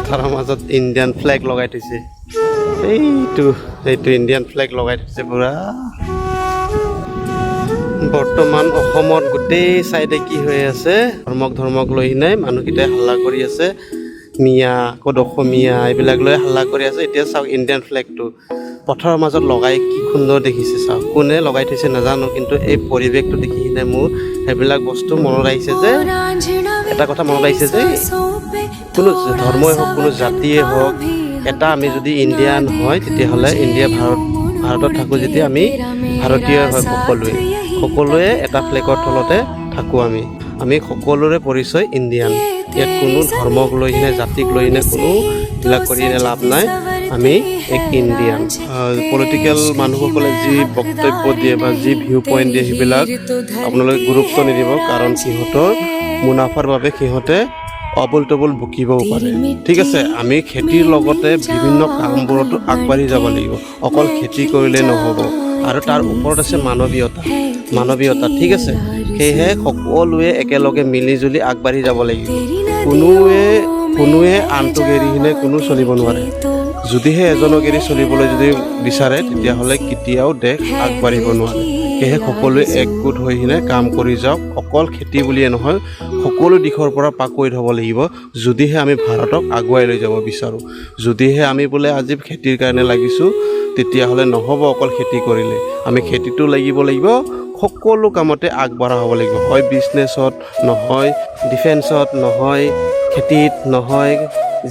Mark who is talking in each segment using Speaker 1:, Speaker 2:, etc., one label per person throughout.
Speaker 1: পথাৰৰ মাজত Indian flag লগাই থৈছে এইটো ইণ্ডিয়ান ফ্লেগ লগাই থৈছে পুৰা বৰ্তমান অসমত গোটেই চাইডে কি হৈ আছে ধৰ্মক লৈ কিনে মানুহকেইটাই হাল্লা কৰি আছে মিয়া ক'ত অসমীয়া এইবিলাক লৈ হাল্লা কৰি আছে এতিয়া চাওক ইণ্ডিয়ান ফ্লেগটো পথাৰৰ মাজত লগাই কি সুন্দৰ দেখিছে চাওক কোনে লগাই থৈছে নাজানো কিন্তু এই পৰিৱেশটো দেখি কিনে মোৰ সেইবিলাক বস্তু মনত আহিছে যে এটা কথা মনত আহিছে যে কোনো ধৰ্মই হওক কোনো জাতিয়ে হওক এটা আমি যদি ইণ্ডিয়ান হয় তেতিয়াহ'লে ভাৰতত থাকোঁ যেতিয়া আমি ভাৰতীয় হয় সকলোৱে এটা ফ্লেগৰ তলতে থাকোঁ আমি সকলোৰে পৰিচয় ইণ্ডিয়ান ইয়াত কোনো ধৰ্মক লৈ কিনে জাতিক লৈ কিনে কোনো বিলাক কৰি কিনে লাভ নাই আমি এক ইণ্ডিয়ান পলিটিকেল মানুহসকলে যি বক্তব্য দিয়ে বা যি ভিউ পইণ্ট দিয়ে সেইবিলাক আপোনালোকে গুৰুত্ব নিদিব কাৰণ সিহঁতৰ মুনাফাৰ বাবে সিহঁতে অবল তবল বকিবও পাৰে ঠিক আছে আমি খেতিৰ লগতে বিভিন্ন কামবোৰতো আগবাঢ়ি যাব লাগিব অকল খেতি কৰিলে নহ'ব আৰু তাৰ ওপৰত আছে মানৱীয়তা ঠিক আছে সেয়েহে সকলোৱে একেলগে মিলিজুলি আগবাঢ়ি যাব লাগিব কোনোৱে আনটোক এৰি কিনে কোনো চলিব নোৱাৰে যদিহে এজনক এৰি চলিবলৈ যদি বিচাৰে তেতিয়াহ'লে কেতিয়াও দেশ আগবাঢ়িব নোৱাৰে সেয়েহে সকলোৱে একগোট হৈ কিনে কাম কৰি যাওক অকল খেতি বুলিয়ে নহয় সকলো দিশৰ পৰা পাকৈত হ'ব লাগিব যদিহে আমি ভাৰতক আগুৱাই লৈ যাব বিচাৰোঁ যদিহে আমি বোলে আজি খেতিৰ কাৰণে লাগিছোঁ তেতিয়াহ'লে নহ'ব অকল খেতি কৰিলে আমি খেতিটো লাগিব সকলো কামতে আগবঢ়া হ'ব লাগিব হয় বিজনেছত নহয় ডিফেন্সত নহয় খেতিত নহয়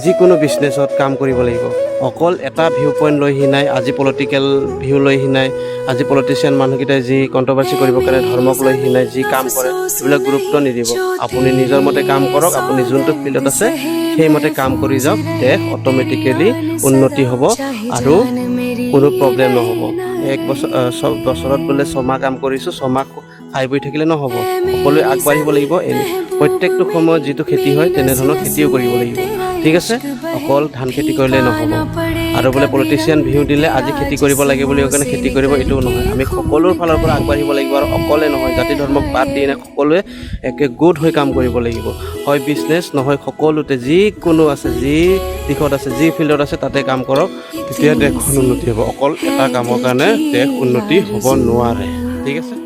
Speaker 1: যিকোনো বিজনেছত কাম কৰিব লাগিব অকল এটা ভিউ পইণ্ট লৈ নাই আজি পলিটিকেল ভিউ লৈ নাই আজি পলিটিচিয়ান মানুহকেইটাই যি কণ্ট্ৰভাৰ্চি কৰিব কাৰণে ধৰ্মক লৈ নাই যি কাম কৰে সেইবিলাক গুৰুত্ব নিদিব আপুনি নিজৰ মতে কাম কৰক আপুনি যোনটো ফিল্ডত আছে সেইমতে কাম কৰি যাওক দেশ অট'মেটিকেলি উন্নতি হ'ব আৰু কোনো প্ৰব্লেম নহ'ব বছৰত বোলে 6 মাহ কাম কৰিছোঁ 6 মাহ খাই বৈ থাকিলে নহ'ব সকলোৱে আগবাঢ়িব লাগিব প্ৰত্যেকটো সময়ত যিটো খেতি হয় তেনেধৰণৰ খেতিও কৰিব লাগিব ঠিক আছে অকল ধান খেতি কৰিলে নহ'ব আৰু বোলে পলিটিচিয়ান ভিউ দিলে আজি খেতি কৰিব লাগে বুলি কাৰণে খেতি কৰিব এইটোও নহয় আমি সকলোৰ ফালৰ পৰা আগবাঢ়িব লাগিব আৰু অকলে নহয় জাতি ধৰ্মক বাদ দি সকলোৱে গোট হৈ কাম কৰিব লাগিব হয় বিজনেছ নহয় সকলোতে যিকোনো আছে যি দিশত আছে যি ফিল্ডত আছে তাতে কাম কৰক তেতিয়া দেশখন উন্নতি হ'ব অকল এটা কামৰ কাৰণে দেশ উন্নতি হ'ব নোৱাৰে ঠিক আছে